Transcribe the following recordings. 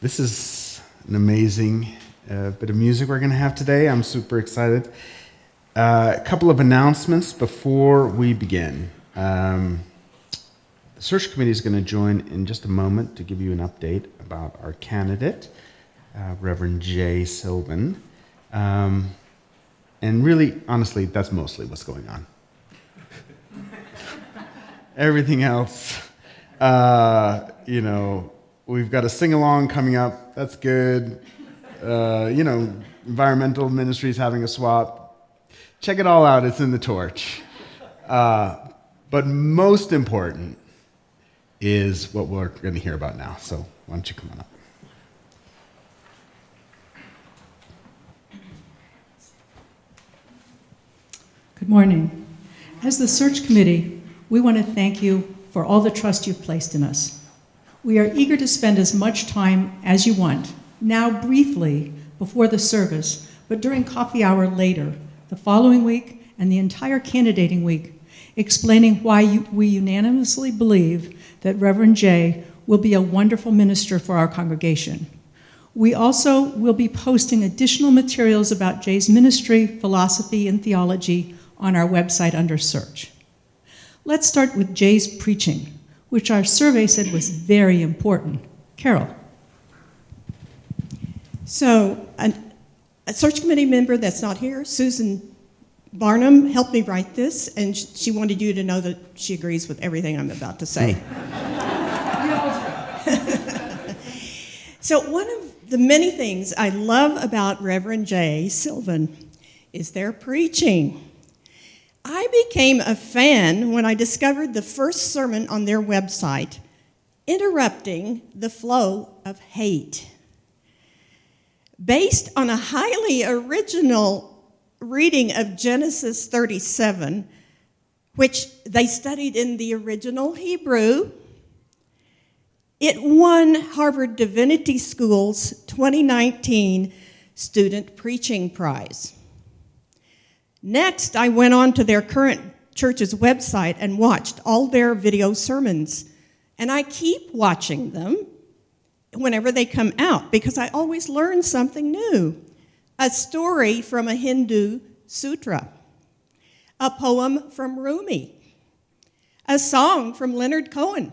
This is an amazing bit of music we're going to have today. I'm super excited. A couple of announcements before we begin. The search committee is going to join in just a moment to give you an update about our candidate, Reverend J. Sylvan. And really, honestly, that's mostly what's going on. Everything else, we've got a sing-along coming up. That's good. Environmental ministries having a swap. Check it all out. It's in the torch. But most important is what we're going to hear about now. So why don't you come on up? Good morning. As the search committee, we want to thank you for all the trust you've placed in us. We are eager to spend as much time as you want, now briefly before the service, but during coffee hour later, the following week, and the entire candidating week, explaining why we unanimously believe that Reverend J will be a wonderful minister for our congregation. We also will be posting additional materials about J's ministry, philosophy, and theology on our website under search. Let's start with J's preaching, which our survey said was very important. Carol. So, a search committee member that's not here, Susan Barnum, helped me write this, and she wanted you to know that she agrees with everything I'm about to say. So one of the many things I love about Reverend J. Sylvan is their preaching. I became a fan when I discovered the first sermon on their website, Interrupting the Flow of Hate. Based on a highly original reading of Genesis 37, which they studied in the original Hebrew, it won Harvard Divinity School's 2019 Student Preaching Prize. Next, I went on to their current church's website and watched all their video sermons. And I keep watching them whenever they come out because I always learn something new. A story from a Hindu sutra, a poem from Rumi, a song from Leonard Cohen,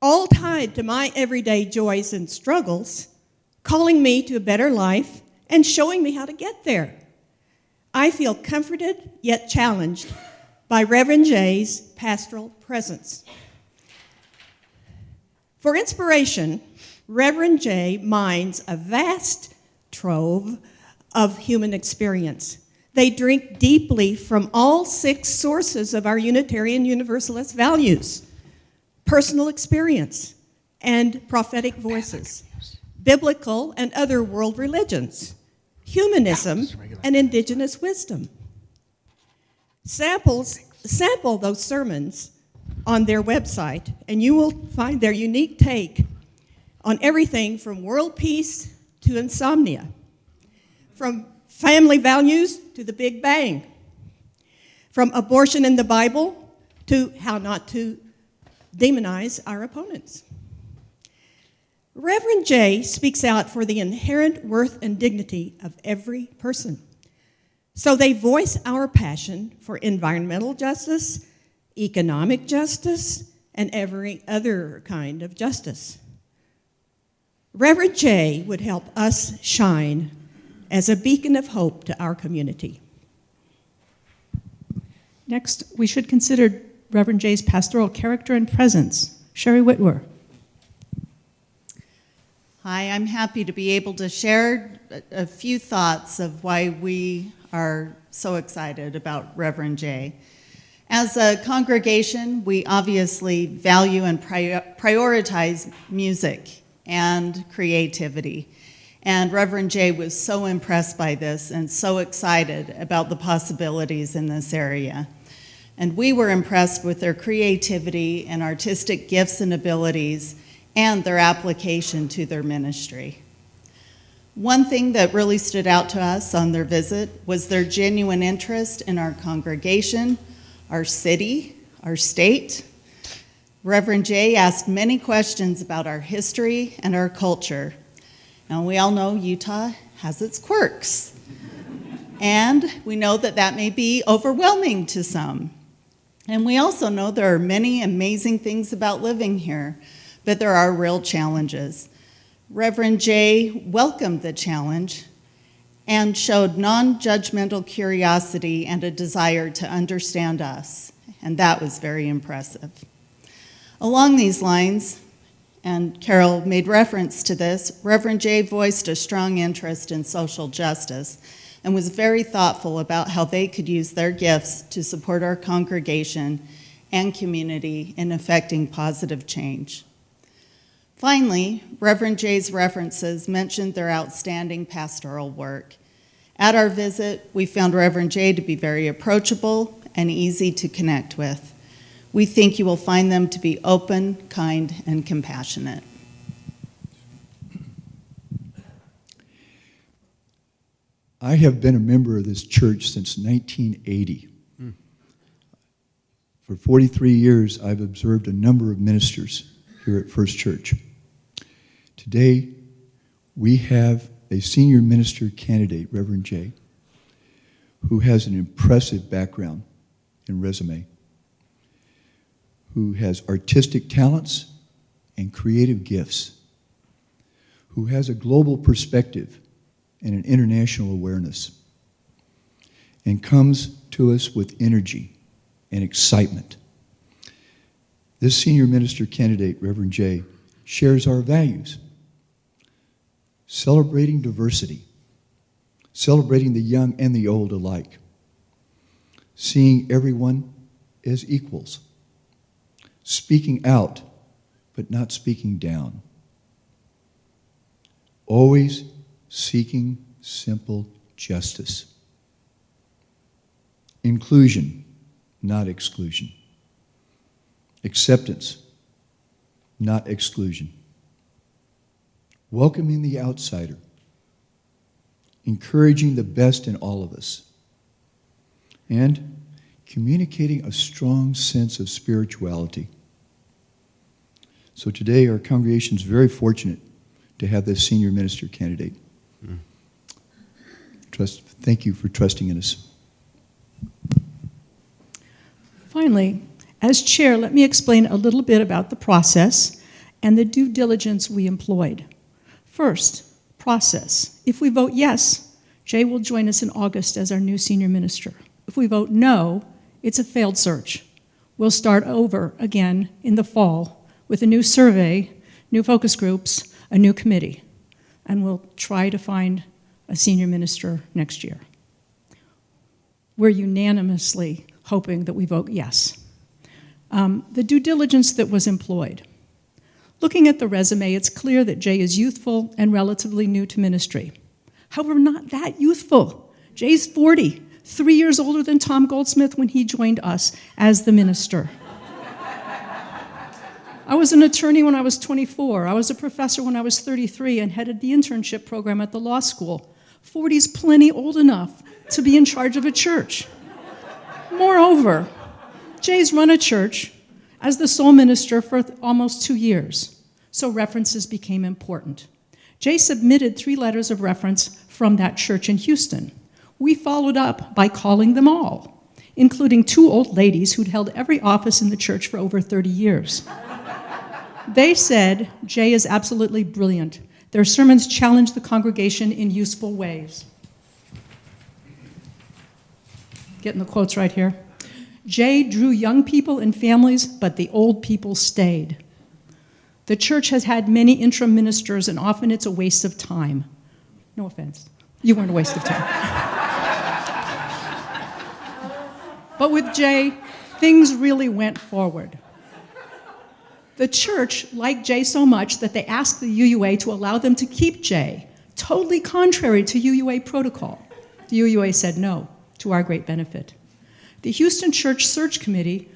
all tied to my everyday joys and struggles, calling me to a better life and showing me how to get there. I feel comforted yet challenged by Reverend J's pastoral presence. For inspiration, Reverend J mines a vast trove of human experience. They drink deeply from all 6 sources of our Unitarian Universalist values: personal experience and prophetic voices, biblical and other world religions, humanism, and indigenous wisdom. Sample those sermons on their website, and you will find their unique take on everything from world peace to insomnia, from family values to the Big Bang, from abortion in the Bible to how not to demonize our opponents. Reverend J speaks out for the inherent worth and dignity of every person. So they voice our passion for environmental justice, economic justice, and every other kind of justice. Reverend J would help us shine as a beacon of hope to our community. Next, we should consider Reverend J's pastoral character and presence. Sherry Whitwer. Hi, I'm happy to be able to share a few thoughts of why we are so excited about Reverend J. As a congregation, we obviously value and prioritize music and creativity. And Reverend J was so impressed by this and so excited about the possibilities in this area. And we were impressed with their creativity and artistic gifts and abilities and their application to their ministry. One thing that really stood out to us on their visit was their genuine interest in our congregation, our city, our state. Reverend Jay asked many questions about our history and our culture. Now, we all know Utah has its quirks, and we know that that may be overwhelming to some. And we also know there are many amazing things about living here, but there are real challenges. Reverend Jay welcomed the challenge and showed non-judgmental curiosity and a desire to understand us, and that was very impressive. Along these lines, and Carol made reference to this, Reverend Jay voiced a strong interest in social justice and was very thoughtful about how they could use their gifts to support our congregation and community in effecting positive change. Finally, Reverend Jay's references mentioned their outstanding pastoral work. At our visit, we found Reverend Jay to be very approachable and easy to connect with. We think you will find them to be open, kind, and compassionate. I have been a member of this church since 1980. For 43 years, I've observed a number of ministers here at First Church. Today, we have a senior minister candidate, Reverend Jay, who has an impressive background and resume, who has artistic talents and creative gifts, who has a global perspective and an international awareness, and comes to us with energy and excitement. This senior minister candidate, Reverend Jay, shares our values, celebrating diversity, celebrating the young and the old alike, seeing everyone as equals, speaking out but not speaking down, always seeking simple justice, inclusion, not exclusion, acceptance, not exclusion, welcoming the outsider, encouraging the best in all of us, and communicating a strong sense of spirituality. So today our congregation is very fortunate to have this senior minister candidate. Thank you for trusting in us. Finally, as chair, let me explain a little bit about the process and the due diligence we employed. First, process. If we vote yes, Jay will join us in August as our new senior minister. If we vote no, it's a failed search. We'll start over again in the fall with a new survey, new focus groups, a new committee, and we'll try to find a senior minister next year. We're unanimously hoping that we vote yes. The due diligence that was employed. Looking at the resume, it's clear that Jay is youthful and relatively new to ministry. However, not that youthful. Jay's 40, 3 years older than Tom Goldsmith when he joined us as the minister. I was an attorney when I was 24. I was a professor when I was 33 and headed the internship program at the law school. 40's plenty old enough to be in charge of a church. Moreover, Jay's run a church as the sole minister for almost 2 years, so references became important. Jay submitted 3 letters of reference from that church in Houston. We followed up by calling them all, including 2 old ladies who'd held every office in the church for over 30 years. They said, Jay is absolutely brilliant. Their sermons challenge the congregation in useful ways. Getting the quotes right here. Jay drew young people and families, but the old people stayed. The church has had many interim ministers, and often it's a waste of time. No offense. You weren't a waste of time. But with Jay, things really went forward. The church liked Jay so much that they asked the UUA to allow them to keep Jay, totally contrary to UUA protocol. The UUA said no, to our great benefit. The Houston Church Search Committee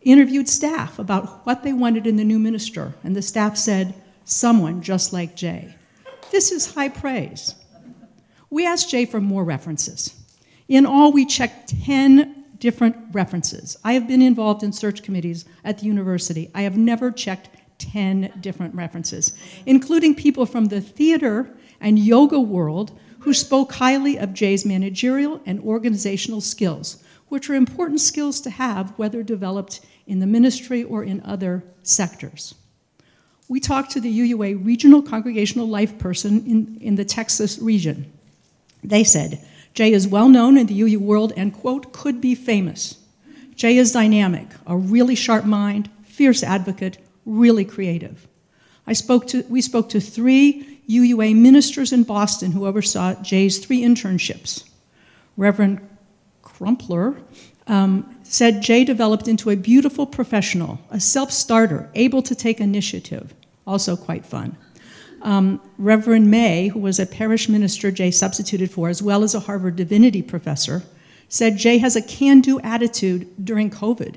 interviewed staff about what they wanted in the new minister, and the staff said, someone just like Jay. This is high praise. We asked Jay for more references. In all, we checked 10 different references. I have been involved in search committees at the university. I have never checked 10 different references, including people from the theater and yoga world who spoke highly of Jay's managerial and organizational skills, which are important skills to have, whether developed in the ministry or in other sectors. We talked to the UUA regional congregational life person in the Texas region. They said, Jay is well known in the UU world and, quote, could be famous. Jay is dynamic, a really sharp mind, fierce advocate, really creative. We spoke to 3 UUA ministers in Boston who oversaw Jay's 3 internships. Reverend Crumpler said Jay developed into a beautiful professional, a self-starter, able to take initiative, also quite fun. Reverend May, who was a parish minister Jay substituted for, as well as a Harvard divinity professor, said Jay has a can-do attitude during COVID.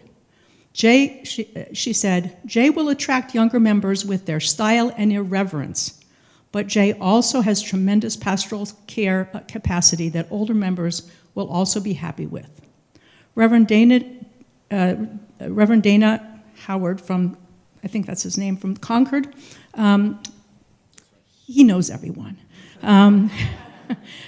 She said, Jay will attract younger members with their style and irreverence, but Jay also has tremendous pastoral care capacity that older members will also be happy with. Reverend Dana Howard from, I think that's his name, from Concord, he knows everyone,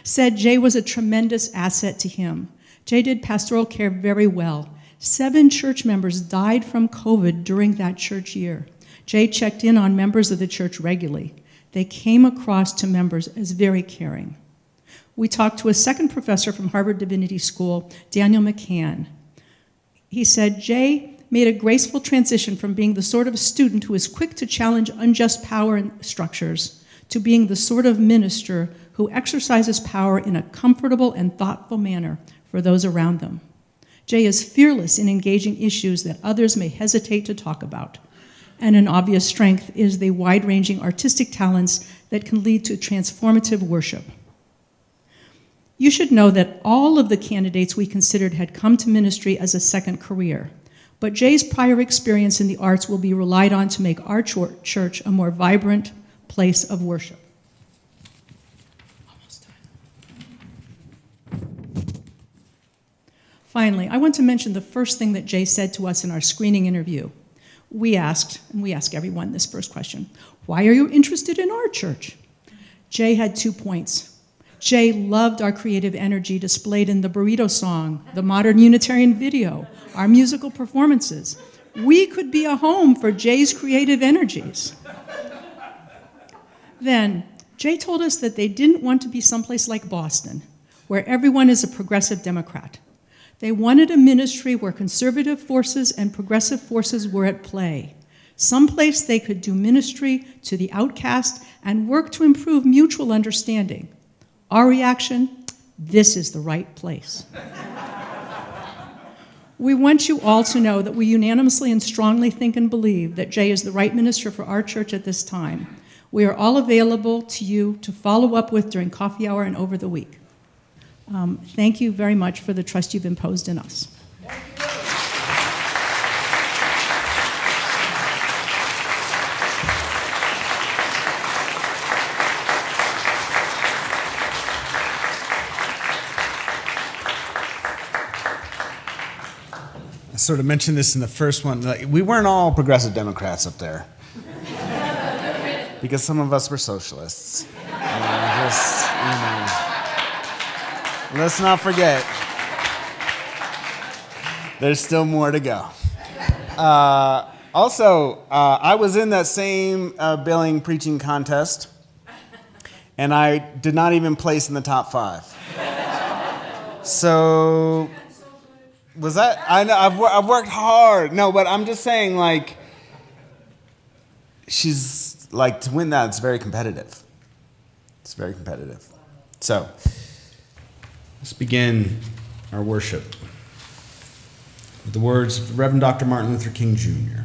said Jay was a tremendous asset to him. Jay did pastoral care very well. 7 church members died from COVID during that church year. Jay checked in on members of the church regularly. They came across to members as very caring. We talked to a second professor from Harvard Divinity School, Daniel McCann. He said, Jay made a graceful transition from being the sort of student who is quick to challenge unjust power and structures to being the sort of minister who exercises power in a comfortable and thoughtful manner for those around them. Jay is fearless in engaging issues that others may hesitate to talk about. And an obvious strength is the wide-ranging artistic talents that can lead to transformative worship. You should know that all of the candidates we considered had come to ministry as a second career, but Jay's prior experience in the arts will be relied on to make our church a more vibrant place of worship. Almost done. Finally, I want to mention the first thing that Jay said to us in our screening interview. We asked, and we ask everyone this first question, why are you interested in our church? Jay had 2 points. Jay loved our creative energy displayed in the Burrito song, the modern Unitarian video, our musical performances. We could be a home for Jay's creative energies. Then, Jay told us that they didn't want to be someplace like Boston, where everyone is a progressive Democrat. They wanted a ministry where conservative forces and progressive forces were at play, someplace they could do ministry to the outcast and work to improve mutual understanding. Our reaction, this is the right place. We want you all to know that we unanimously and strongly think and believe that Jay is the right minister for our church at this time. We are all available to you to follow up with during coffee hour and over the week. Thank you very much for the trust you've imposed in us. I sort of mentioned this in the first one. Like, we weren't all progressive Democrats up there. Because some of us were socialists. Let's not forget, there's still more to go. Also, I was in that same billing preaching contest, and I did not even place in the top 5. So, was that? I know I've worked hard. No, but I'm just saying, like, she's like, to win that, it's very competitive. It's very competitive. So, let's begin our worship with the words of the Reverend Dr. Martin Luther King Jr.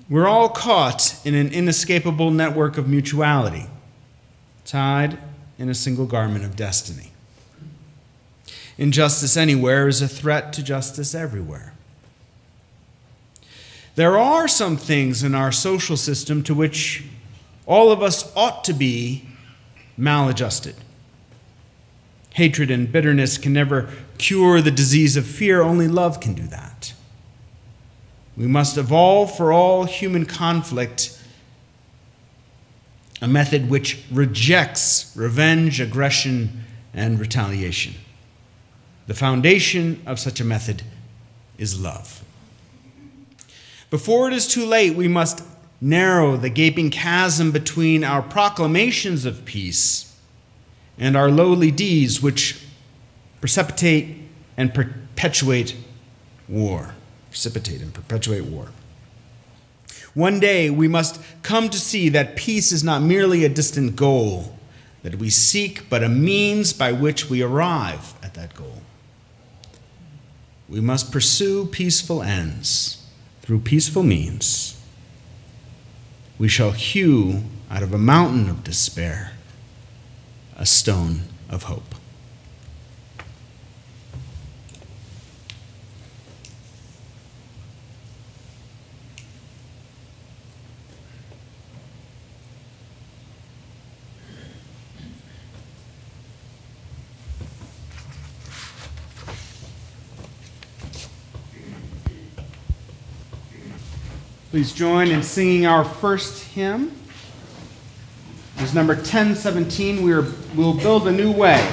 We're all caught in an inescapable network of mutuality, tied in a single garment of destiny. Injustice anywhere is a threat to justice everywhere. There are some things in our social system to which all of us ought to be maladjusted. Hatred and bitterness can never cure the disease of fear. Only love can do that. We must evolve for all human conflict a method which rejects revenge, aggression, and retaliation. The foundation of such a method is love. Before it is too late, we must narrow the gaping chasm between our proclamations of peace and our lowly deeds, which precipitate and perpetuate war. One day we must come to see that peace is not merely a distant goal that we seek, but a means by which we arrive at that goal. We must pursue peaceful ends through peaceful means. We shall hew out of a mountain of despair a stone of hope. Please join in singing our first hymn. It's number 1017. We'll build a new way.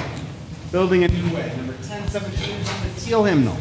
Building a new way. Number 1017 is on the teal hymnal.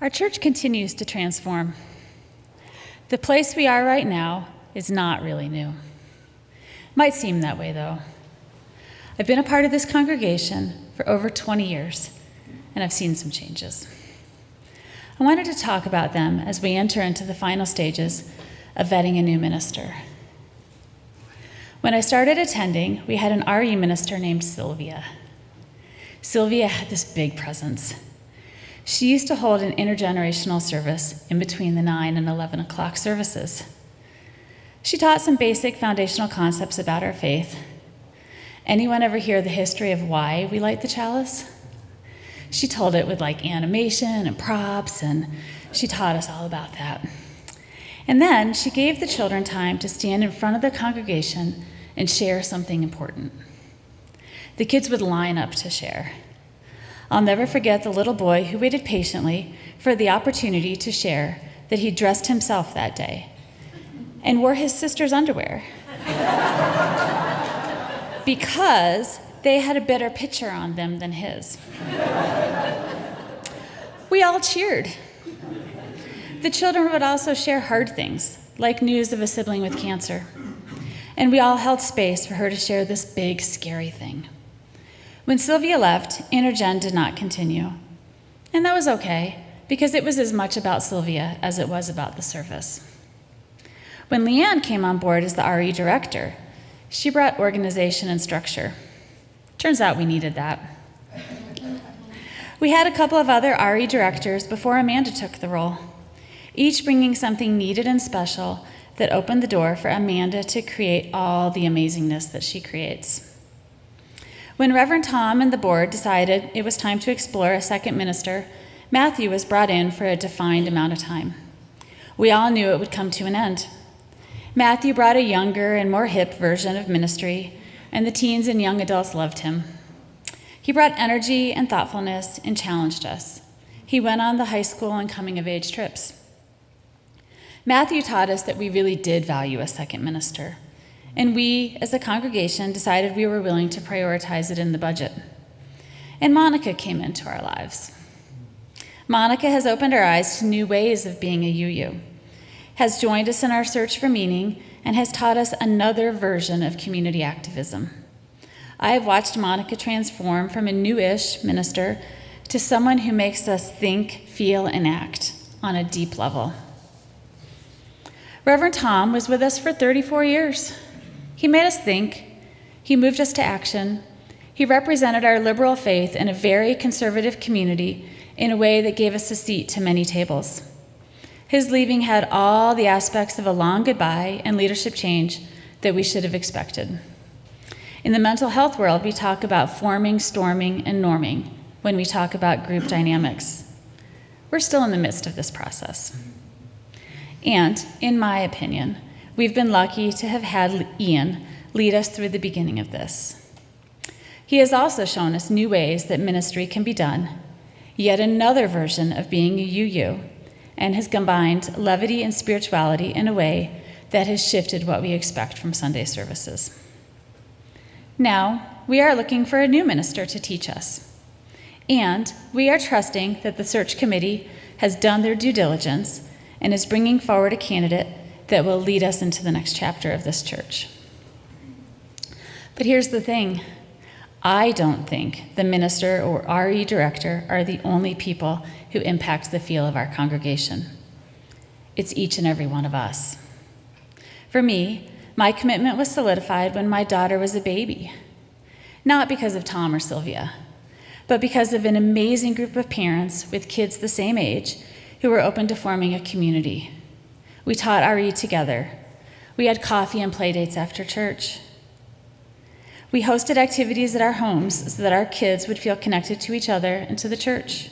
Our church continues to transform. The place we are right now is not really new. Might seem that way, though. I've been a part of this congregation for over 20 years, and I've seen some changes. I wanted to talk about them as we enter into the final stages of vetting a new minister. When I started attending, we had an RE minister named Sylvia. Sylvia had this big presence. She used to hold an intergenerational service in between the 9 and 11 o'clock services. She taught some basic foundational concepts about our faith. Anyone ever hear the history of why we light the chalice? She told it with animation and props, and she taught us all about that. And then she gave the children time to stand in front of the congregation and share something important. The kids would line up to share. I'll never forget the little boy who waited patiently for the opportunity to share that he dressed himself that day and wore his sister's underwear because they had a better picture on them than his. We all cheered. The children would also share hard things, like news of a sibling with cancer. And we all held space for her to share this big, scary thing. When Sylvia left, Intergen did not continue. And that was okay, because it was as much about Sylvia as it was about the service. When Leanne came on board as the RE director, she brought organization and structure. Turns out we needed that. We had a couple of other RE directors before Amanda took the role, each bringing something needed and special that opened the door for Amanda to create all the amazingness that she creates. When Reverend Tom and the board decided it was time to explore a second minister, Matthew was brought in for a defined amount of time. We all knew it would come to an end. Matthew brought a younger and more hip version of ministry, and the teens and young adults loved him. He brought energy and thoughtfulness and challenged us. He went on the high school and coming-of-age trips. Matthew taught us that we really did value a second minister, and we, as a congregation, decided we were willing to prioritize it in the budget. And Monica came into our lives. Monica has opened our eyes to new ways of being a UU, has joined us in our search for meaning, and has taught us another version of community activism. I have watched Monica transform from a new-ish minister to someone who makes us think, feel, and act on a deep level. Reverend Tom was with us for 34 years. He made us think. He moved us to action. He represented our liberal faith in a very conservative community in a way that gave us a seat to many tables. His leaving had all the aspects of a long goodbye and leadership change that we should have expected. In the mental health world, we talk about forming, storming, and norming when we talk about group dynamics. We're still in the midst of this process. And, in my opinion, we've been lucky to have had Ian lead us through the beginning of this. He has also shown us new ways that ministry can be done, yet another version of being a UU, and has combined levity and spirituality in a way that has shifted what we expect from Sunday services. Now, we are looking for a new minister to teach us. And we are trusting that the search committee has done their due diligence and is bringing forward a candidate that will lead us into the next chapter of this church. But here's the thing. I don't think the minister or RE director are the only people who impact the feel of our congregation. It's each and every one of us. For me, my commitment was solidified when my daughter was a baby, not because of Tom or Sylvia, but because of an amazing group of parents with kids the same age who were open to forming a community. We taught RE together. We had coffee and play dates after church. We hosted activities at our homes so that our kids would feel connected to each other and to the church.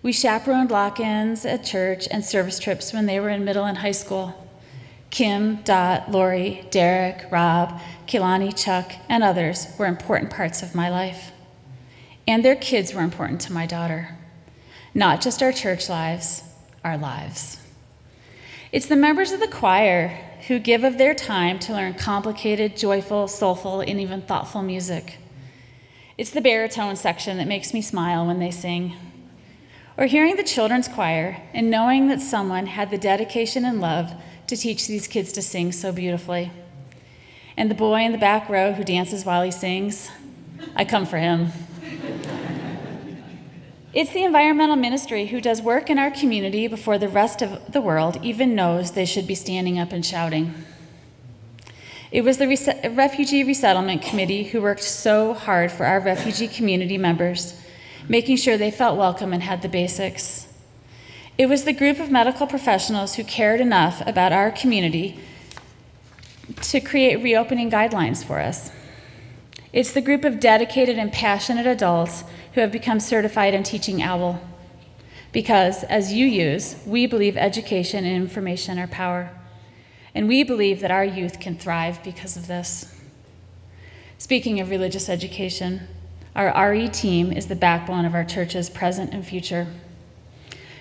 We chaperoned lock-ins at church and service trips when they were in middle and high school. Kim, Dot, Lori, Derek, Rob, Kehlani, Chuck, and others were important parts of my life. And their kids were important to my daughter. Not just our church lives, our lives. It's the members of the choir who give of their time to learn complicated, joyful, soulful, and even thoughtful music. It's the baritone section that makes me smile when they sing. or hearing the children's choir and knowing that someone had the dedication and love to teach these kids to sing so beautifully. And the boy in the back row who dances while he sings, I come for him. It's the environmental ministry who does work in our community before the rest of the world even knows they should be standing up and shouting. It was the Refugee Resettlement Committee who worked so hard for our refugee community members, making sure they felt welcome and had the basics. It was the group of medical professionals who cared enough about our community to create reopening guidelines for us. It's the group of dedicated and passionate adults who have become certified in teaching OWL. Because, as you use, we believe education and information are power. And we believe that our youth can thrive because of this. Speaking of religious education, our RE team is the backbone of our church's present and future.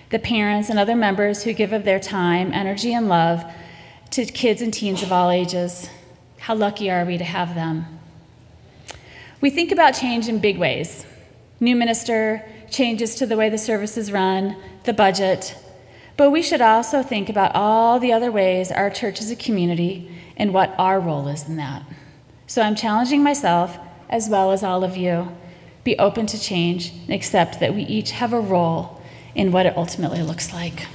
The parents and other members who give of their time, energy, and love to kids and teens of all ages. How lucky are we to have them? We think about change in big ways. New minister, changes to the way the service is run, the budget. But we should also think about all the other ways our church is a community and what our role is in that. So I'm challenging myself, as well as all of you, be open to change and accept that we each have a role in what it ultimately looks like.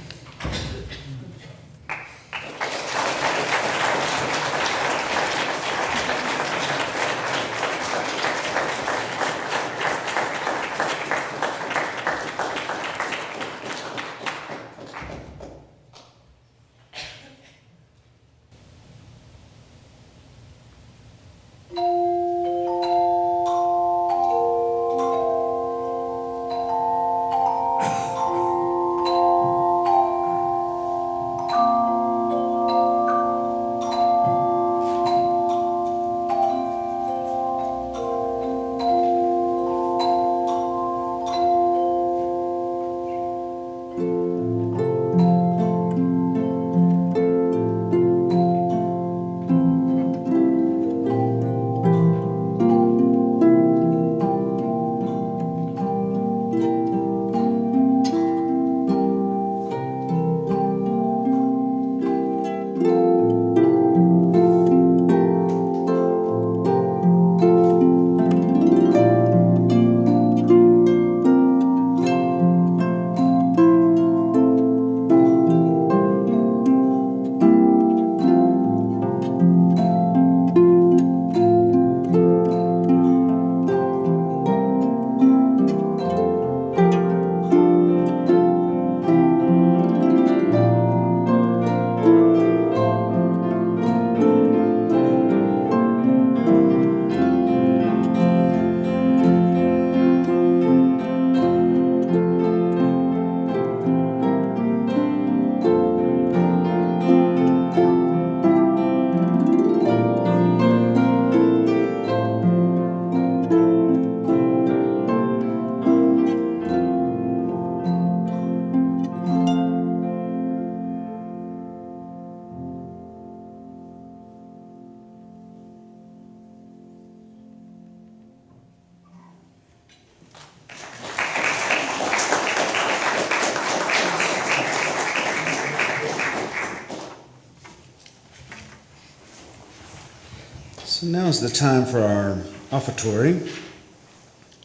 So now is the time for our offertory,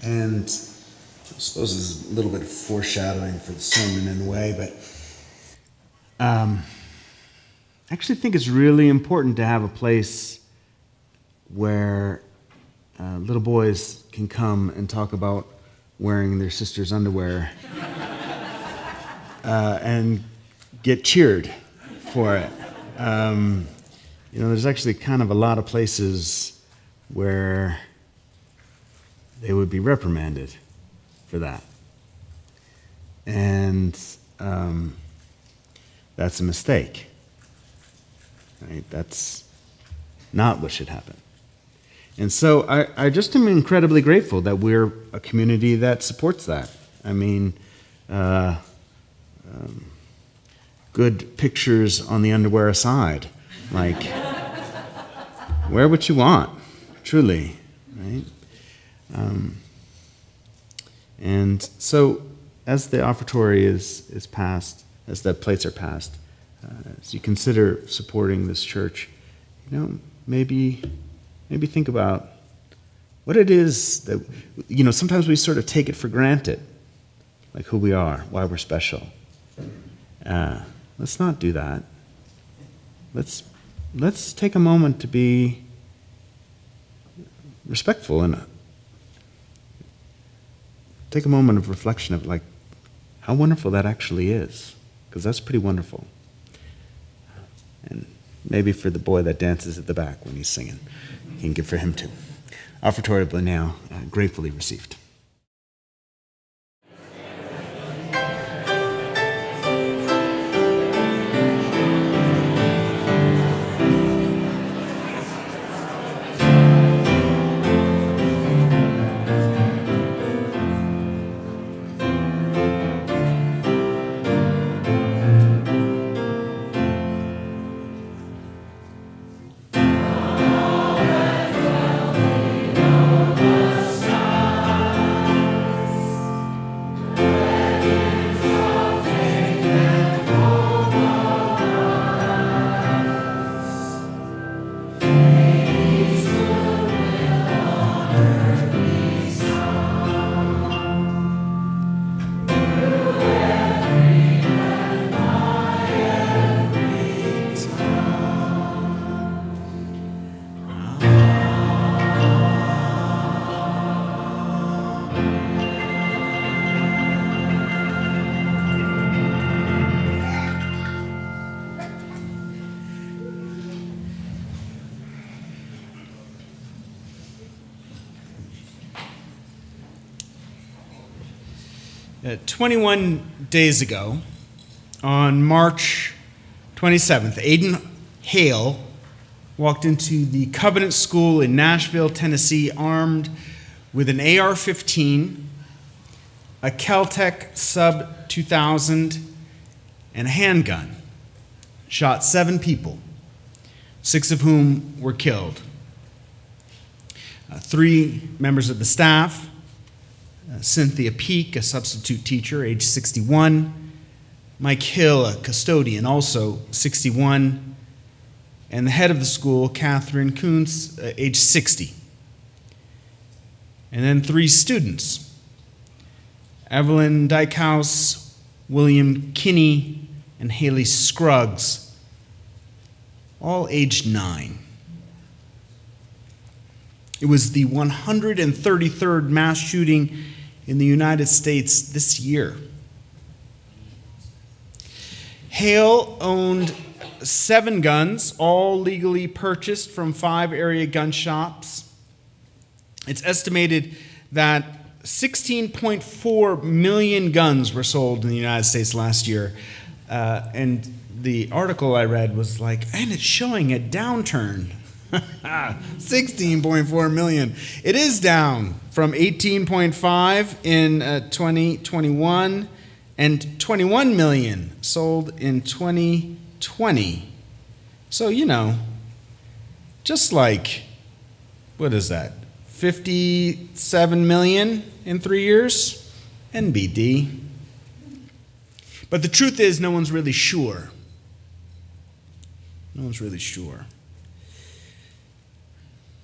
and I suppose this is a little bit of foreshadowing for the sermon in a way, but I actually think it's really important to have a place where little boys can come and talk about wearing their sister's underwear and get cheered for it. There's actually kind of a lot of places where they would be reprimanded for that. And that's a mistake. Right? That's not what should happen. And so I just am incredibly grateful that we're a community that supports that. I mean, good pictures on the underwear aside, like, wear what you want, truly, right? And so as the offertory is passed, as the plates are passed, as you consider supporting this church, maybe think about what it is that, sometimes we sort of take it for granted, like who we are, why we're special. Let's not do that. Let's take a moment to be respectful and take a moment of reflection of like how wonderful that actually is, because that's pretty wonderful. And maybe for the boy that dances at the back when he's singing, you can give for him too. Offertory now, gratefully received. Uh, 21 days ago, on March 27th, Aiden Hale walked into the Covenant School in Nashville, Tennessee, armed with an AR-15, a Kel-Tec Sub 2000, and a handgun. Shot 7 people, 6 of whom were killed. 3 members of the staff, Cynthia Peak, a substitute teacher, age 61, Mike Hill, a custodian, also 61, and the head of the school, Catherine Kuntz, age 60. And then 3 students, Evelyn Dykehouse, William Kinney, and Haley Scruggs, all aged 9. It was the 133rd mass shooting in the United States this year. Hale owned 7 guns, all legally purchased from 5 area gun shops. It's estimated that 16.4 million guns were sold in the United States last year. And the article I read was like, and it's showing a downturn. 16.4 million. It is down from 18.5 in 2021 and 21 million sold in 2020. So, just like, what is that? 57 million in 3 years? NBD. But the truth is, no one's really sure. No one's really sure.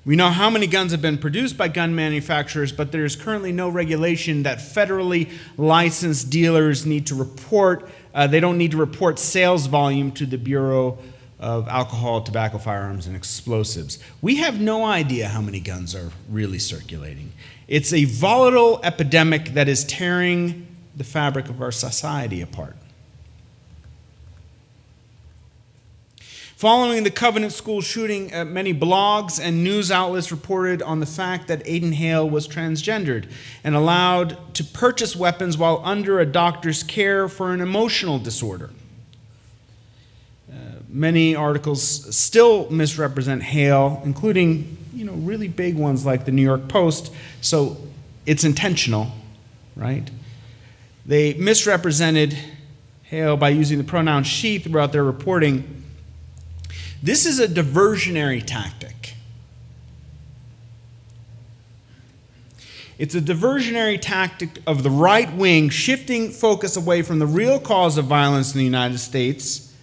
We know how many guns have been produced by gun manufacturers, but there is currently no regulation that federally licensed dealers need to report. They don't need to report sales volume to the Bureau of Alcohol, Tobacco, Firearms, and Explosives. We have no idea how many guns are really circulating. It's a volatile epidemic that is tearing the fabric of our society apart. Following the Covenant School shooting, many blogs and news outlets reported on the fact that Aiden Hale was transgendered and allowed to purchase weapons while under a doctor's care for an emotional disorder. Many articles still misrepresent Hale, including really big ones like the New York Post, so it's intentional, right? They misrepresented Hale by using the pronoun she throughout their reporting. This is a diversionary tactic. It's a diversionary tactic of the right wing, shifting focus away from the real cause of violence in the United States: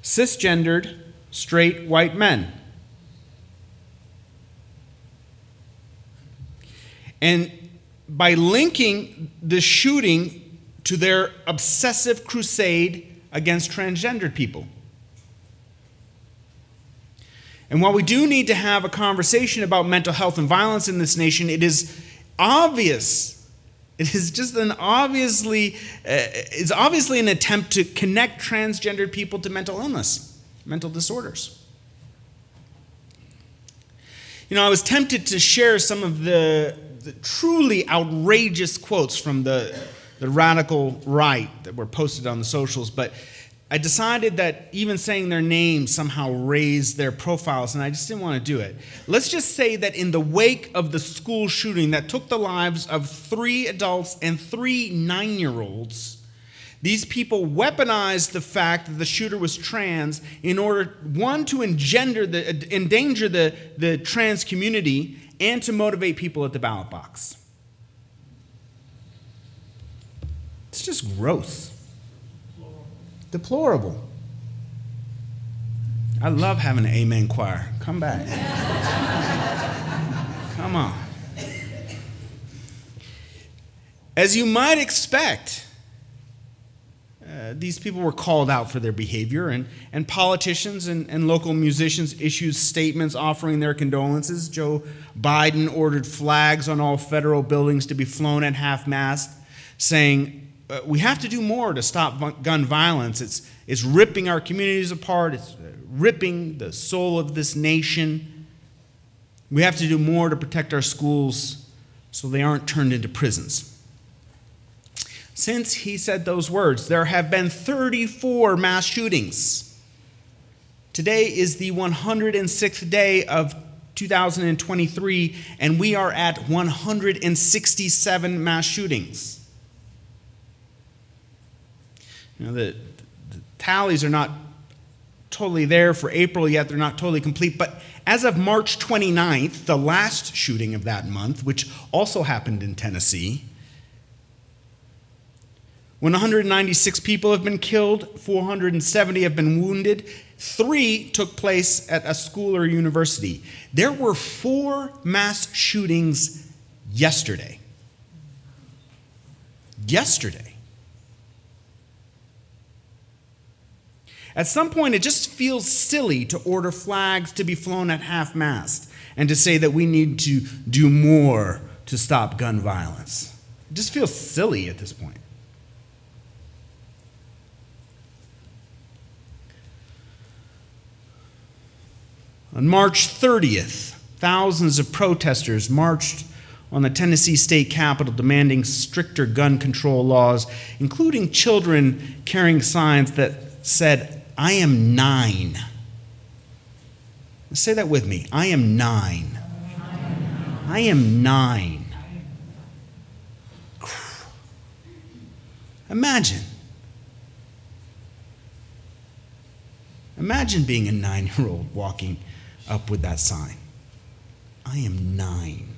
cisgendered, straight white men. And by linking the shooting to their obsessive crusade against transgendered people. And while we do need to have a conversation about mental health and violence in this nation, it is obvious. It is just it's obviously an attempt to connect transgendered people to mental illness, mental disorders. You know, I was tempted to share some of the truly outrageous quotes from the radical right that were posted on the socials, but I decided that even saying their names somehow raised their profiles, and I just didn't want to do it. Let's just say that in the wake of the school shooting that took the lives of 3 adults and 3 9-year-olds, these people weaponized the fact that the shooter was trans in order, one, to endanger the trans community, and to motivate people at the ballot box. It's just gross. Deplorable. I love having an amen choir. Come back. Come on. As you might expect, these people were called out for their behavior, and politicians and local musicians issued statements offering their condolences. Joe Biden ordered flags on all federal buildings to be flown at half-mast, saying, we have to do more to stop gun violence. It's ripping our communities apart. It's ripping the soul of this nation. We have to do more to protect our schools so they aren't turned into prisons. Since he said those words, there have been 34 mass shootings. Today is the 106th day of 2023, and we are at 167 mass shootings. You know, the tallies are not totally there for April yet. They're not totally complete. But as of March 29th, the last shooting of that month, which also happened in Tennessee, when 196 people have been killed, 470 have been wounded, 3 took place at a school or university. There were 4 mass shootings yesterday. Yesterday. At some point, it just feels silly to order flags to be flown at half-mast and to say that we need to do more to stop gun violence. It just feels silly at this point. On March 30th, thousands of protesters marched on the Tennessee State Capitol demanding stricter gun control laws, including children carrying signs that said, "I am 9." Say that with me. I am 9. I am 9. Imagine being a 9-year-old walking up with that sign. I am 9.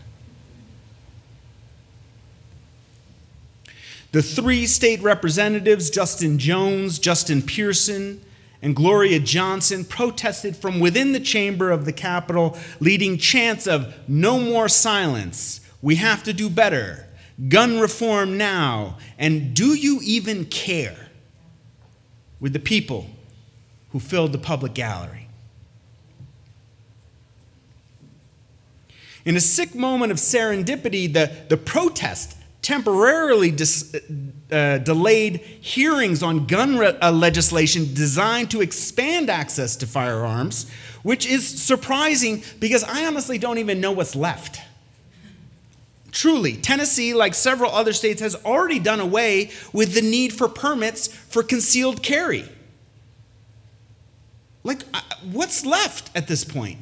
The 3 state representatives, Justin Jones, Justin Pearson, and Gloria Johnson, protested from within the chamber of the Capitol, leading chants of "No more silence," "We have to do better," "Gun reform now," and "Do you even care?" with the people who filled the public gallery. In a sick moment of serendipity, the protest temporarily delayed hearings on gun legislation designed to expand access to firearms, which is surprising because I honestly don't even know what's left. Truly, Tennessee, like several other states, has already done away with the need for permits for concealed carry. Like, what's left at this point?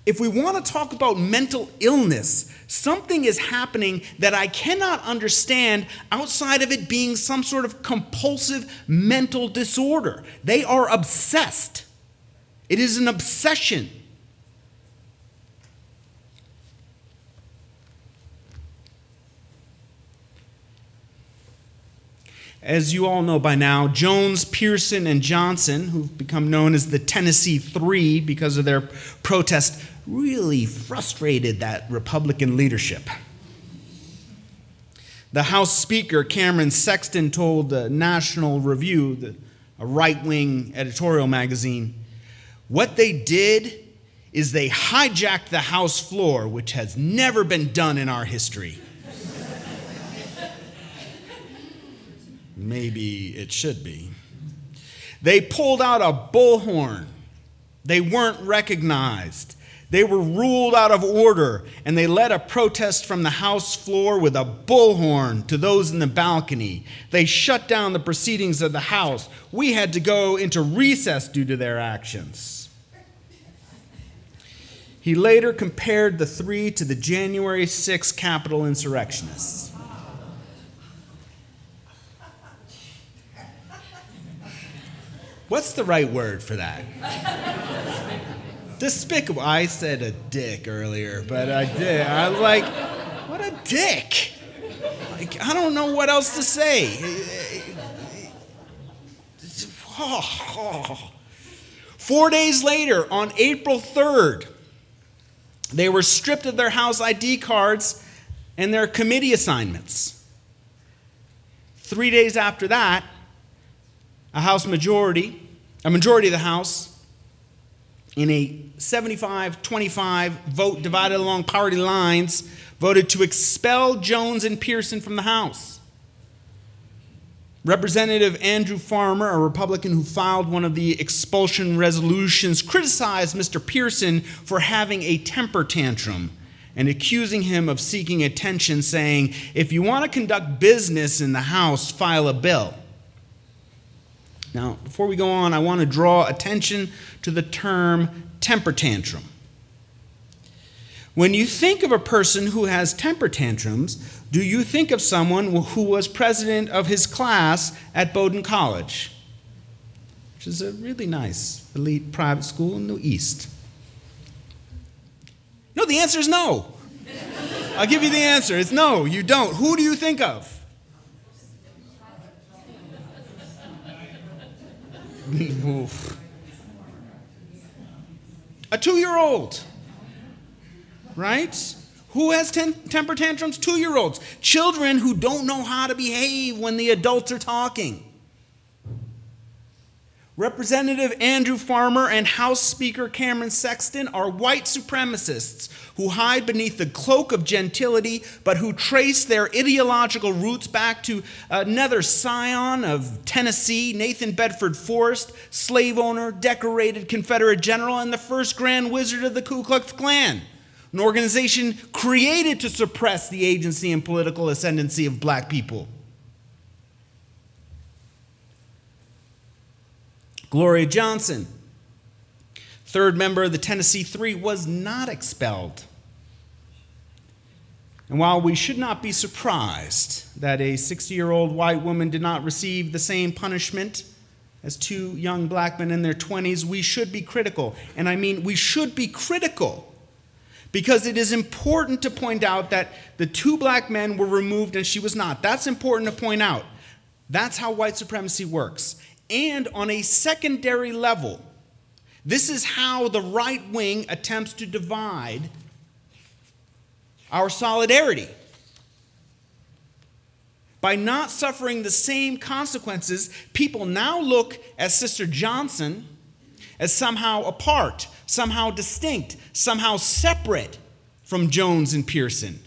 If we want to talk about mental illness, something is happening that I cannot understand outside of it being some sort of compulsive mental disorder. They are obsessed. It is an obsession. As you all know by now, Jones, Pearson, and Johnson, who've become known as the Tennessee Three because of their protest, really frustrated that Republican leadership. The House Speaker, Cameron Sexton, told the National Review, a right-wing editorial magazine, what they did is they hijacked the House floor, which has never been done in our history. Maybe it should be. They pulled out a bullhorn. They weren't recognized. They were ruled out of order, and they led a protest from the House floor with a bullhorn to those in the balcony. They shut down the proceedings of the House. We had to go into recess due to their actions. He later compared the three to the January 6th Capitol insurrectionists. What's the right word for that? Despicable. I said a dick earlier, but I did. I like, what a dick. Like, I don't know what else to say. 4 days later, on April 3rd, they were stripped of their House ID cards and their committee assignments. 3 days after that, a majority of the House, in a 75-25 vote divided along party lines, voted to expel Jones and Pearson from the House. Representative Andrew Farmer, a Republican who filed one of the expulsion resolutions, criticized Mr. Pearson for having a temper tantrum and accusing him of seeking attention, saying, "If you want to conduct business in the House, file a bill." Now, before we go on, I want to draw attention to the term temper tantrum. When you think of a person who has temper tantrums, do you think of someone who was president of his class at Bowdoin College, which is a really nice elite private school in the East? No, the answer is no. I'll give you the answer. It's no, you don't. Who do you think of? A 2-year-old, right? Who has temper tantrums? 2-year-olds. Children who don't know how to behave when the adults are talking. Representative Andrew Farmer and House Speaker Cameron Sexton are white supremacists who hide beneath the cloak of gentility, but who trace their ideological roots back to another scion of Tennessee, Nathan Bedford Forrest, slave owner, decorated Confederate general, and the first Grand Wizard of the Ku Klux Klan, an organization created to suppress the agency and political ascendancy of black people. Gloria Johnson, third member of the Tennessee Three, was not expelled. And while we should not be surprised that a 60-year-old white woman did not receive the same punishment as two young black men in their 20s, we should be critical. And I mean, we should be critical because it is important to point out that the two black men were removed and she was not. That's important to point out. That's how white supremacy works. And on a secondary level, this is how the right wing attempts to divide our solidarity. By not suffering the same consequences, people now look at Sister Johnson as somehow apart, somehow distinct, somehow separate from Jones and Pearson.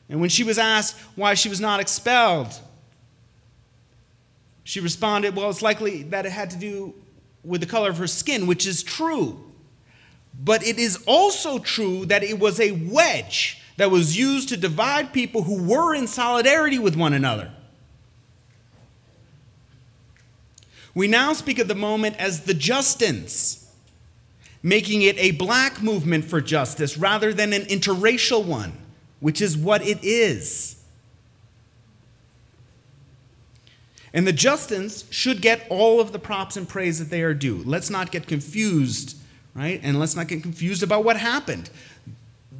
And when she was asked why she was not expelled, she responded, well, it's likely that it had to do with the color of her skin, which is true. But it is also true that it was a wedge that was used to divide people who were in solidarity with one another. We now speak of the moment as the Justins, making it a black movement for justice rather than an interracial one, which is what it is. And the Justins should get all of the props and praise that they are due. Let's not get confused, right? And let's not get confused about what happened.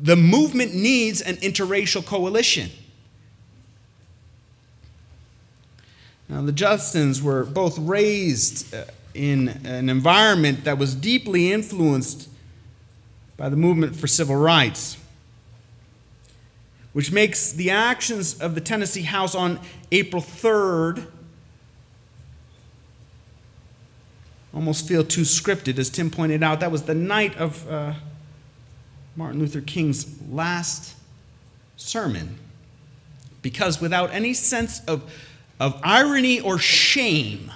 The movement needs an interracial coalition. Now, the Justins were both raised in an environment that was deeply influenced by the movement for civil rights, which makes the actions of the Tennessee House on April 3rd almost feel too scripted. As Tim pointed out, that was the night of Martin Luther King's last sermon, because without any sense of irony or shame,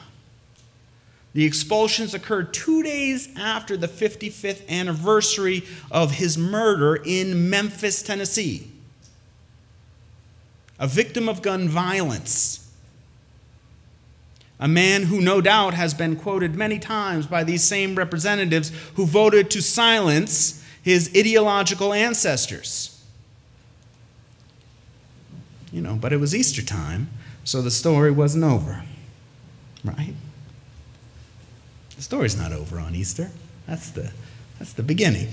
the expulsions occurred 2 days after the 55th anniversary of his murder in Memphis, Tennessee. A victim of gun violence. A man who no doubt has been quoted many times by these same representatives who voted to silence his ideological ancestors. But it was Easter time, so the story wasn't over, right? The story's not over on Easter. That's the beginning.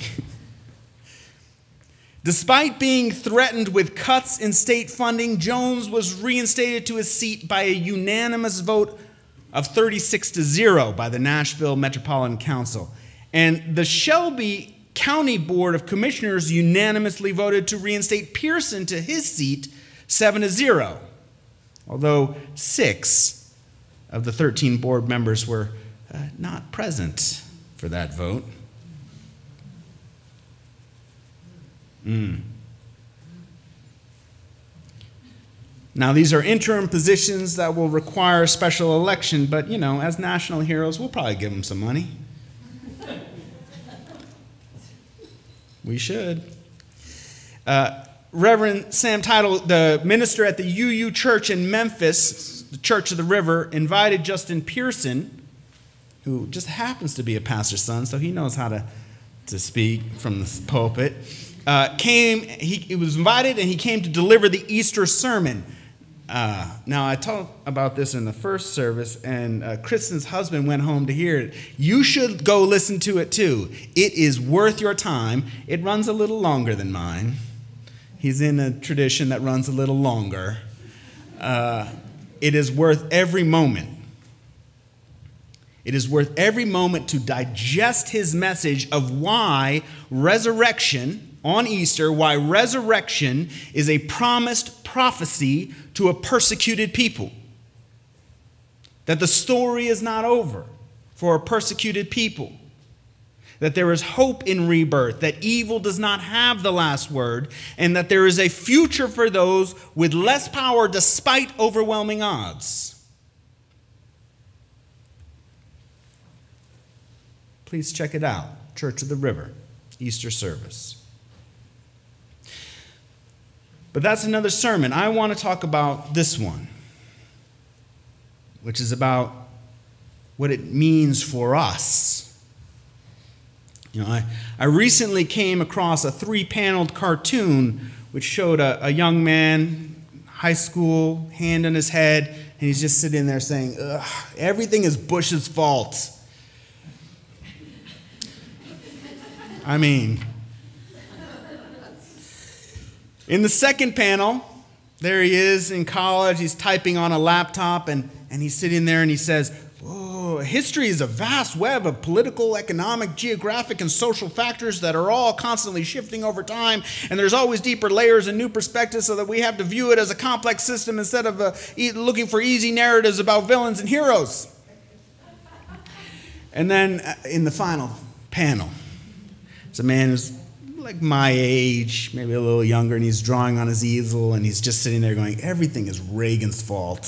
Despite being threatened with cuts in state funding, Jones was reinstated to his seat by a unanimous vote of 36-0 by the Nashville Metropolitan Council. And the Shelby County Board of Commissioners unanimously voted to reinstate Pearson to his seat 7-0, although 6 of the 13 board members were not present for that vote. Now, these are interim positions that will require a special election, but, as national heroes, we'll probably give them some money. We should. Reverend Sam Title, the minister at the UU Church in Memphis, the Church of the River, invited Justin Pearson, who just happens to be a pastor's son, so he knows how to speak from the pulpit. He was invited, and he came to deliver the Easter sermon. Now, I talked about this in the first service, and Kristen's husband went home to hear it. You should go listen to it, too. It is worth your time. It runs a little longer than mine. He's in a tradition that runs a little longer. It is worth every moment. It is worth every moment to digest his message of why resurrection on Easter, why resurrection is a promised prophecy to a persecuted people. That the story is not over for a persecuted people. That there is hope in rebirth, that evil does not have the last word, and that there is a future for those with less power despite overwhelming odds. Please check it out. Church of the River, Easter service. But that's another sermon. I want to talk about this one, which is about what it means for us. I recently came across a 3-paneled cartoon which showed a young man, high school, hand on his head, and he's just sitting there saying, "Ugh, everything is Bush's fault." I mean, in the second panel, there he is in college. He's typing on a laptop, and he's sitting there and he says, "Oh, history is a vast web of political, economic, geographic, and social factors that are all constantly shifting over time, and there's always deeper layers and new perspectives so that we have to view it as a complex system instead of looking for easy narratives about villains and heroes." And then in the final panel, it's a man who's like my age, maybe a little younger, and he's drawing on his easel, and he's just sitting there going, "Everything is Reagan's fault."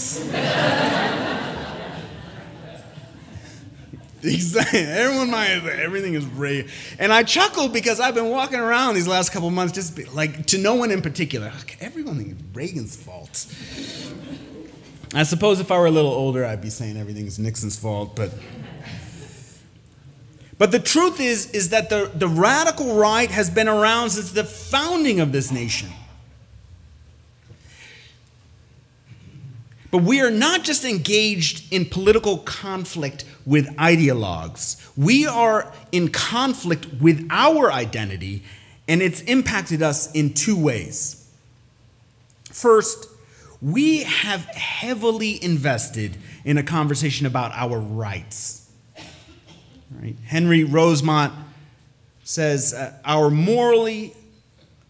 Exactly. Everything is Reagan. And I chuckled because I've been walking around these last couple of months just to no one in particular. Everything is Reagan's fault. I suppose if I were a little older, I'd be saying everything is Nixon's fault, But the truth is that the radical right has been around since the founding of this nation. But we are not just engaged in political conflict with ideologues. We are in conflict with our identity, and it's impacted us in 2 ways. First, we have heavily invested in a conversation about our rights. Right? Henry Rosemont says, our morally,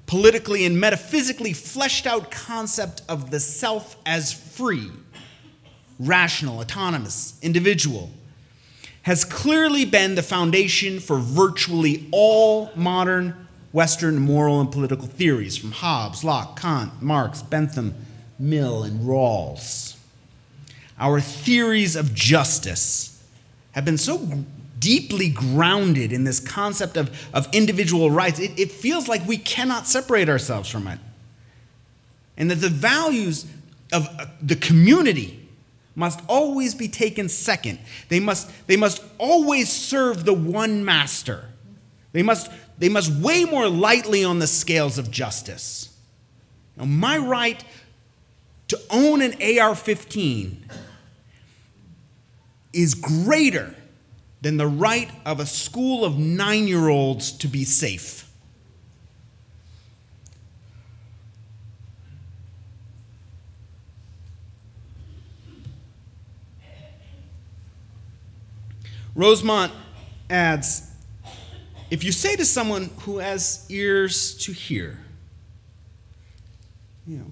politically, and metaphysically fleshed out concept of the self as free, rational, autonomous, individual has clearly been the foundation for virtually all modern Western moral and political theories, from Hobbes, Locke, Kant, Marx, Bentham, Mill, and Rawls. Our theories of justice have been so deeply grounded in this concept of individual rights, it feels like we cannot separate ourselves from it. And that the values of the community must always be taken second. They must always serve the one master. They must weigh more lightly on the scales of justice. Now, my right to own an AR-15 is greater than the right of a school of 9-year-olds to be safe. Rosemont adds, if you say to someone who has ears to hear,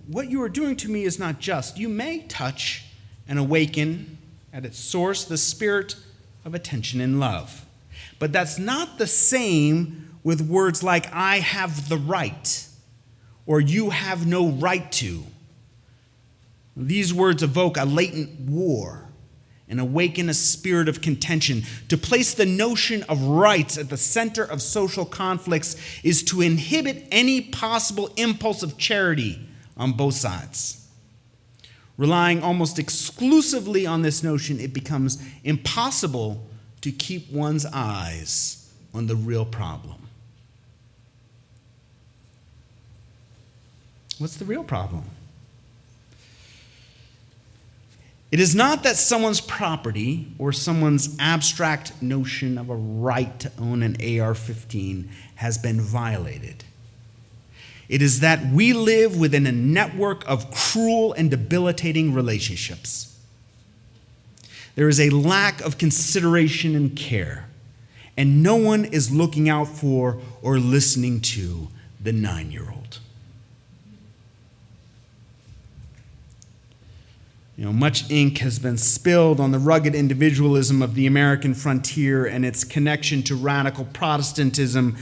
what you are doing to me is not just, you may touch and awaken at its source the spirit of attention and love. But that's not the same with words like, I have the right, or you have no right to. These words evoke a latent war and awaken a spirit of contention. To place the notion of rights at the center of social conflicts is to inhibit any possible impulse of charity on both sides. Relying almost exclusively on this notion, it becomes impossible to keep one's eyes on the real problem. What's the real problem? It is not that someone's property or someone's abstract notion of a right to own an AR-15 has been violated. It is that we live within a network of cruel and debilitating relationships. There is a lack of consideration and care, and no one is looking out for or listening to the 9-year-old. Much ink has been spilled on the rugged individualism of the American frontier and its connection to radical Protestantism,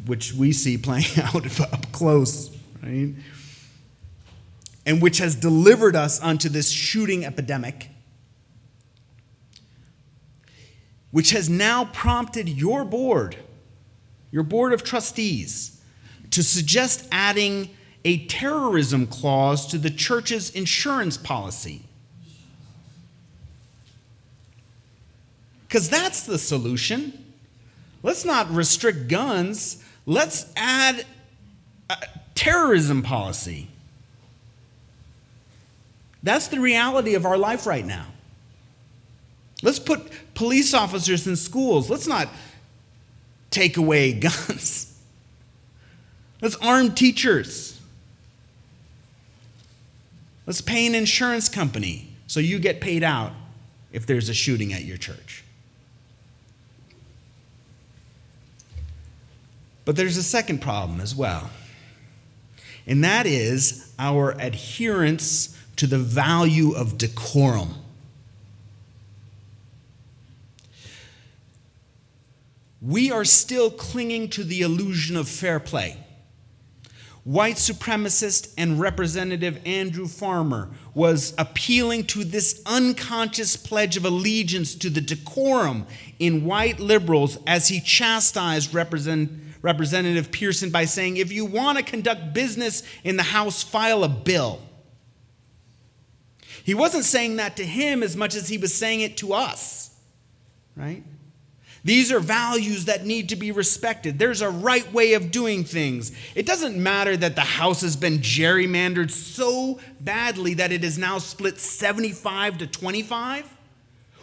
which we see playing out up close, right? And which has delivered us onto this shooting epidemic, which has now prompted your board of trustees, to suggest adding a terrorism clause to the church's insurance policy. Because that's the solution. Let's not restrict guns. Let's add a terrorism policy. That's the reality of our life right now. Let's put police officers in schools. Let's not take away guns. Let's arm teachers. Let's pay an insurance company so you get paid out if there's a shooting at your church. But there's a second problem as well, and that is our adherence to the value of decorum. We are still clinging to the illusion of fair play. White supremacist and Representative Andrew Farmer was appealing to this unconscious pledge of allegiance to the decorum in white liberals as he chastised Representative Pearson by saying, if you want to conduct business in the House, file a bill. He wasn't saying that to him as much as he was saying it to us, right? These are values that need to be respected. There's a right way of doing things. It doesn't matter that the House has been gerrymandered so badly that it is now split 75 to 25.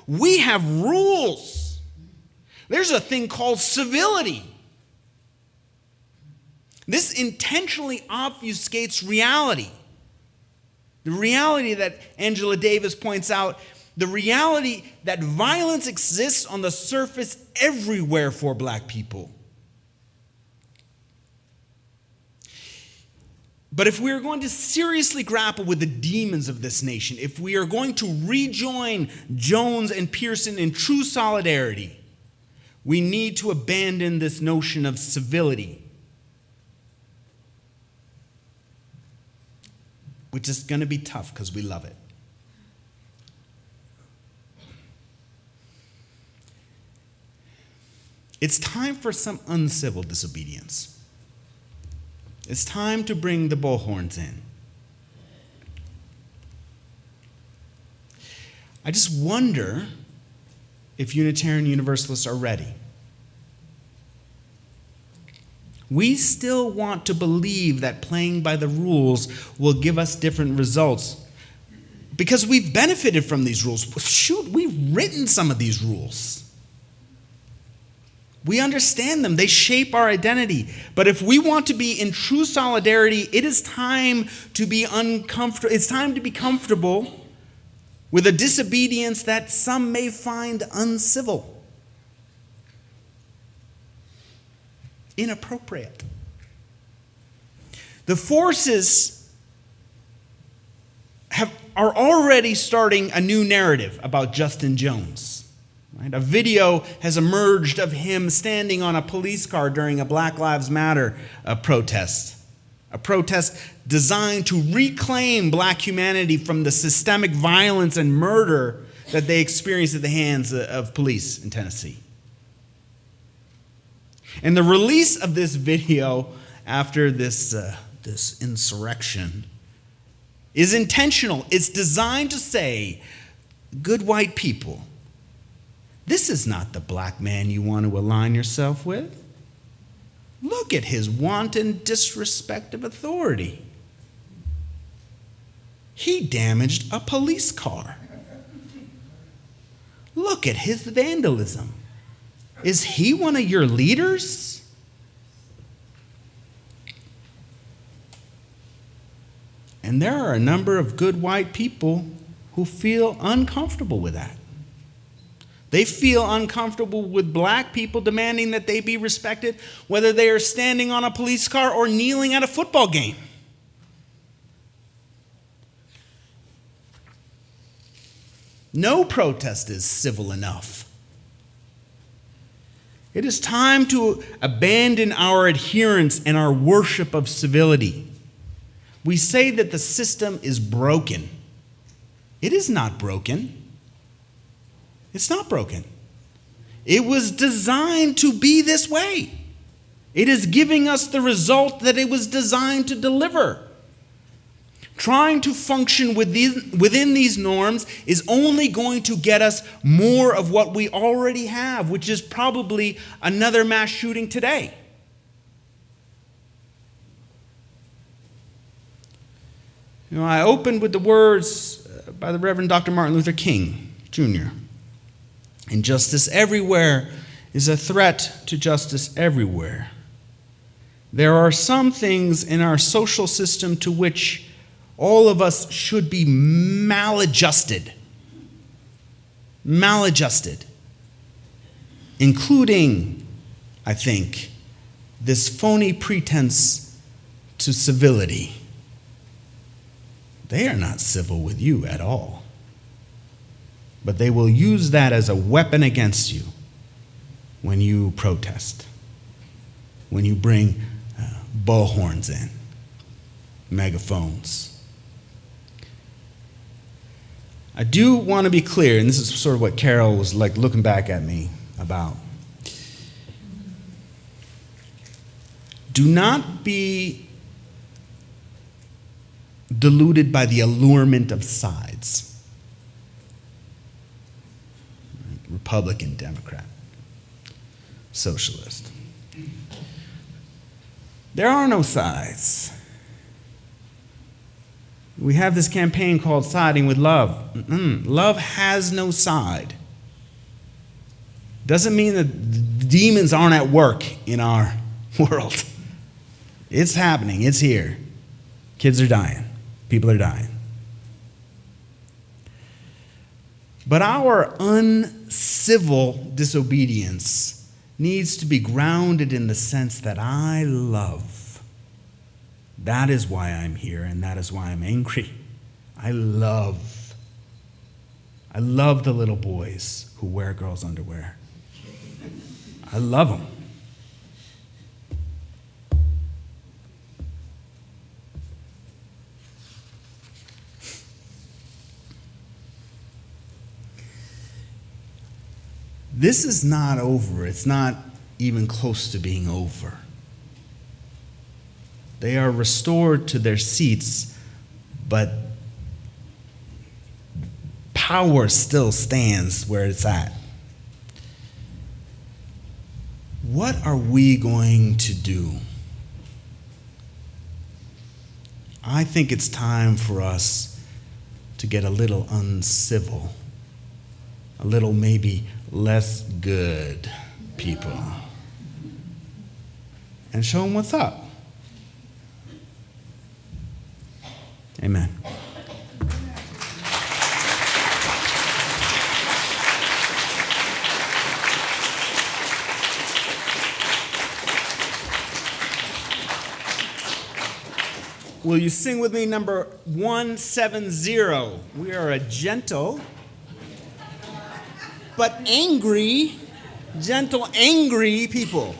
We have rules. There's a thing called civility. This intentionally obfuscates reality. The reality that Angela Davis points out, the reality that violence exists on the surface everywhere for black people. But if we are going to seriously grapple with the demons of this nation, if we are going to rejoin Jones and Pearson in true solidarity, we need to abandon this notion of civility, which is going to be tough because we love it. It's time for some uncivil disobedience. It's time to bring the bullhorns in. I just wonder if Unitarian Universalists are ready. We still want to believe that playing by the rules will give us different results because we've benefited from these rules. Shoot, we've written some of these rules. We understand them. They shape our identity. But if we want to be in true solidarity, it is time to be uncomfortable. It's time to be comfortable with a disobedience that some may find uncivil, inappropriate. The forces are already starting a new narrative about Justin Jones. Right? A video has emerged of him standing on a police car during a Black Lives Matter protest. A protest designed to reclaim black humanity from the systemic violence and murder that they experienced at the hands of police in Tennessee. And the release of this video after this insurrection is intentional. It's designed to say, good white people, this is not the black man you want to align yourself with. Look at his wanton disrespect of authority. He damaged a police car. Look at his vandalism. Is he one of your leaders? And there are a number of good white people who feel uncomfortable with that. They feel uncomfortable with black people demanding that they be respected, whether they are standing on a police car or kneeling at a football game. No protest is civil enough. It is time to abandon our adherence and our worship of civility. We say that the system is broken. It is not broken. It's not broken. It was designed to be this way. It is giving us the result that it was designed to deliver. Trying to function within these norms is only going to get us more of what we already have, which is probably another mass shooting today. You know, I opened with the words by the Reverend Dr. Martin Luther King, Jr. Injustice everywhere is a threat to justice everywhere. There are some things in our social system to which all of us should be maladjusted, including, I think, this phony pretense to civility. They are not civil with you at all. But they will use that as a weapon against you when you protest, when you bring bullhorns in, megaphones. I do want to be clear, and this is sort of what Carol was like looking back at me about. Do not be deluded by the allurement of sides. Republican, Democrat, Socialist. There are no sides. We have this campaign called Siding with Love. Love has no side. Doesn't mean that the demons aren't at work in our world. It's happening. It's here. Kids are dying. People are dying. But our uncivil disobedience needs to be grounded in the sense that I love. That is why I'm here, and that is why I'm angry. I love the little boys who wear girls' underwear. I love them. This is not over. It's not even close to being over. They are restored to their seats, but power still stands where it's at. What are we going to do? I think it's time for us to get a little uncivil, a little maybe less good people, and show them what's up. Amen. Will you sing with me number 170? We are a gentle but angry, gentle, angry people.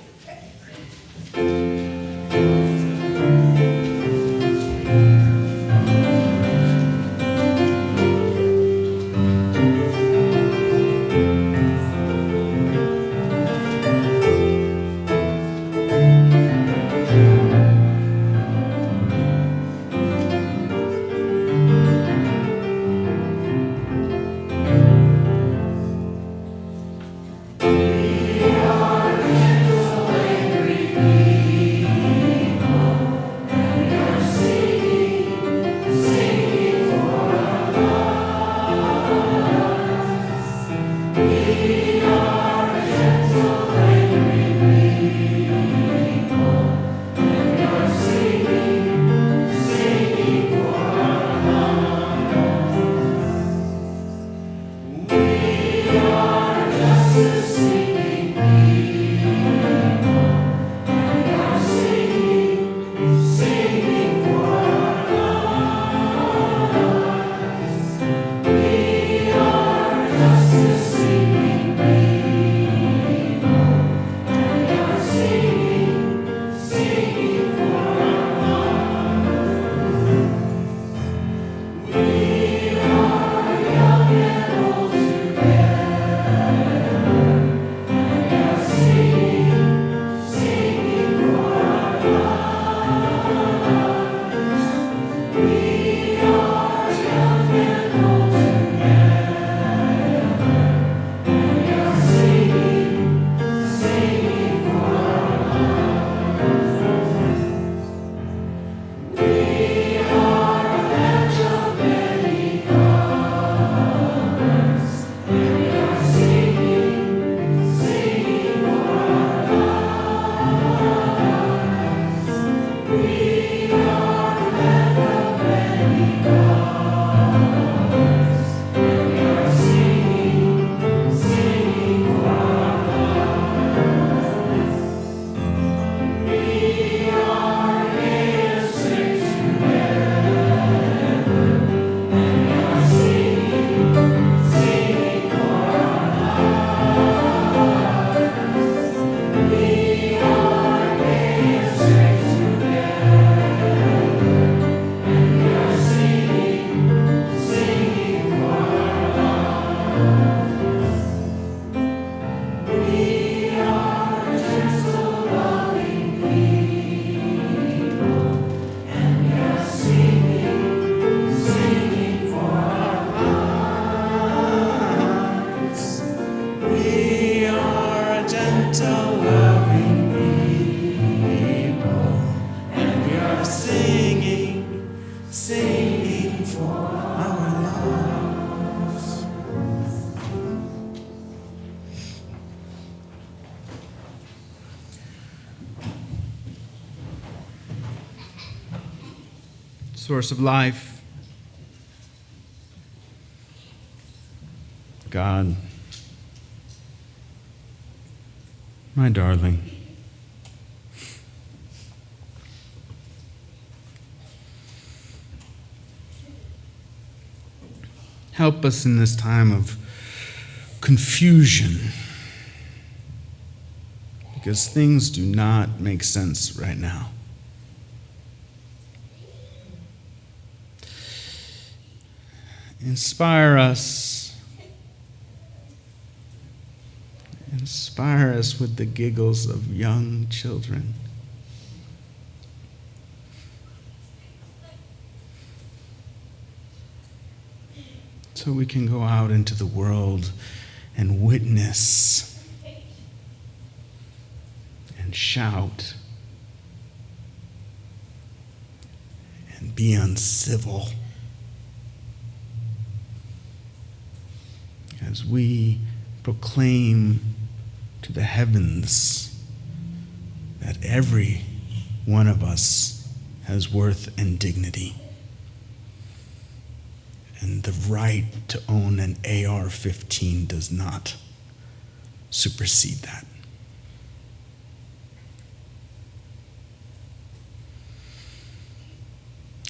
Source of life, God, my darling, help us in this time of confusion, because things do not make sense right now. Inspire us. Inspire us with the giggles of young children. So we can go out into the world and witness and shout and be uncivil as we proclaim to the heavens that every one of us has worth and dignity, and the right to own an AR-15 does not supersede that.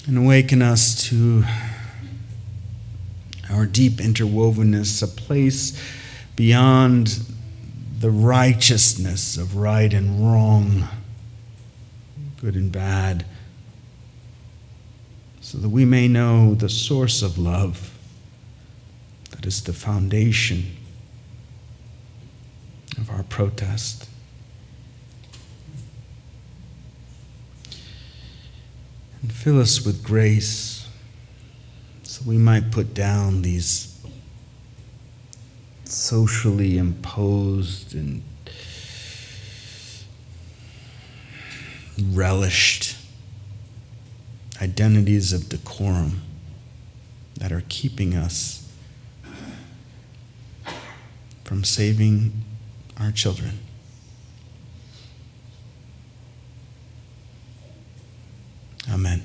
And awaken us to our deep interwovenness, a place beyond the righteousness of right and wrong, good and bad, so that we may know the source of love that is the foundation of our protest. And fill us with grace so we might put down these socially imposed and relished identities of decorum that are keeping us from saving our children. Amen.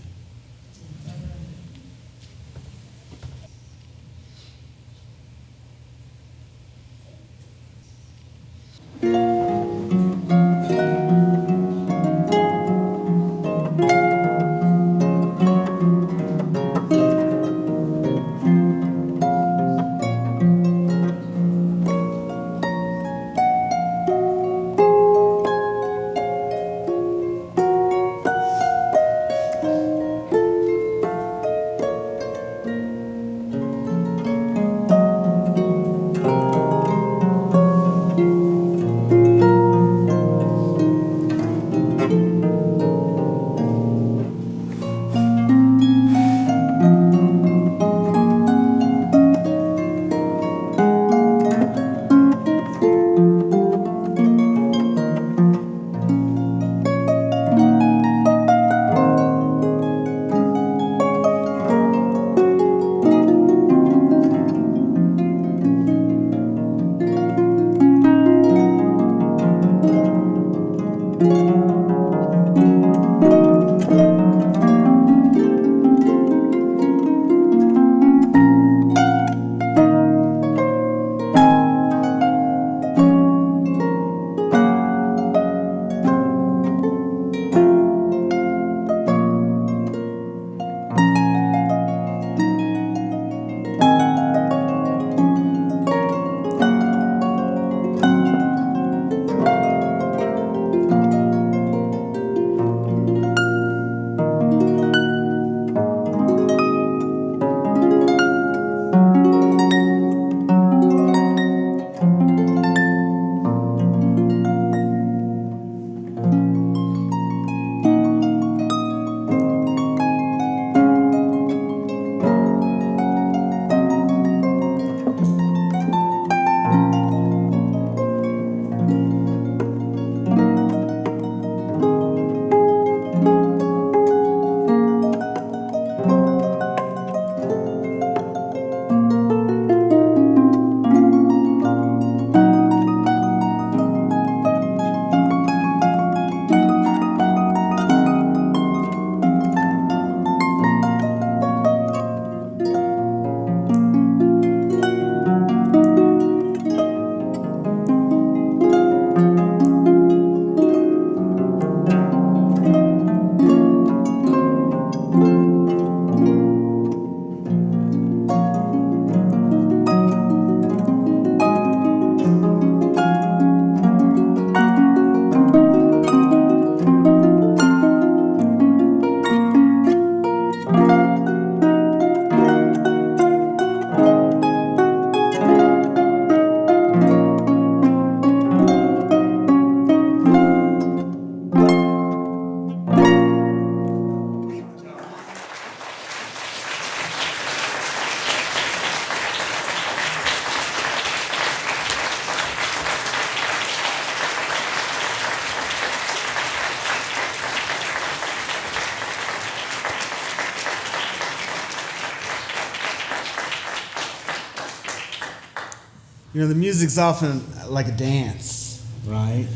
You know, the music's often like a dance, right?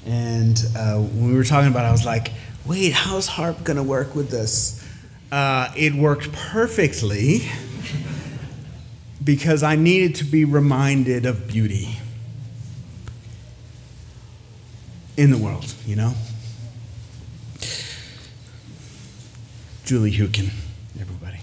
And when we were talking about it, I was like, wait, how's harp going to work with this? It worked perfectly because I needed to be reminded of beauty in the world, you know? Julie Hewkin, everybody.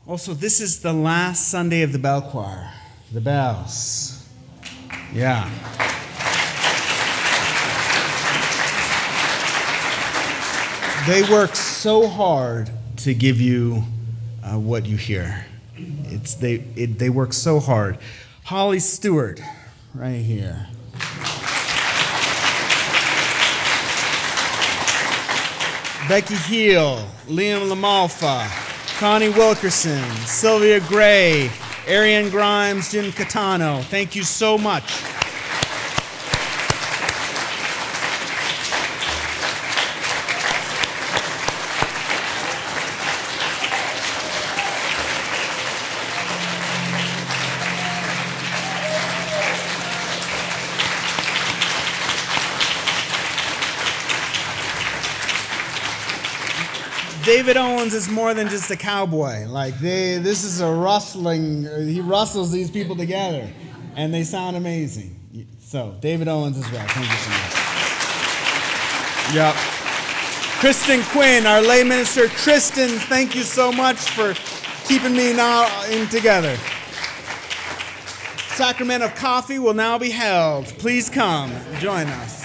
Also, this is the last Sunday of the bell choir. The bells. Yeah. They work so hard to give you what you hear. They work so hard. Holly Stuart, right here. Becky Heel, Liam LaMalfa, Connie Wilkerson, Sylvia Gray, Arianne Grimes, Jim Catano. Thank you so much. David Owens is more than just a cowboy. Like this is a rustling. He rustles these people together, and they sound amazing. So David Owens as well. Thank you so much. Yep. Kristen Quinn, our lay minister. Kristen, thank you so much for keeping me now in together. Sacrament of coffee will now be held. Please come join us.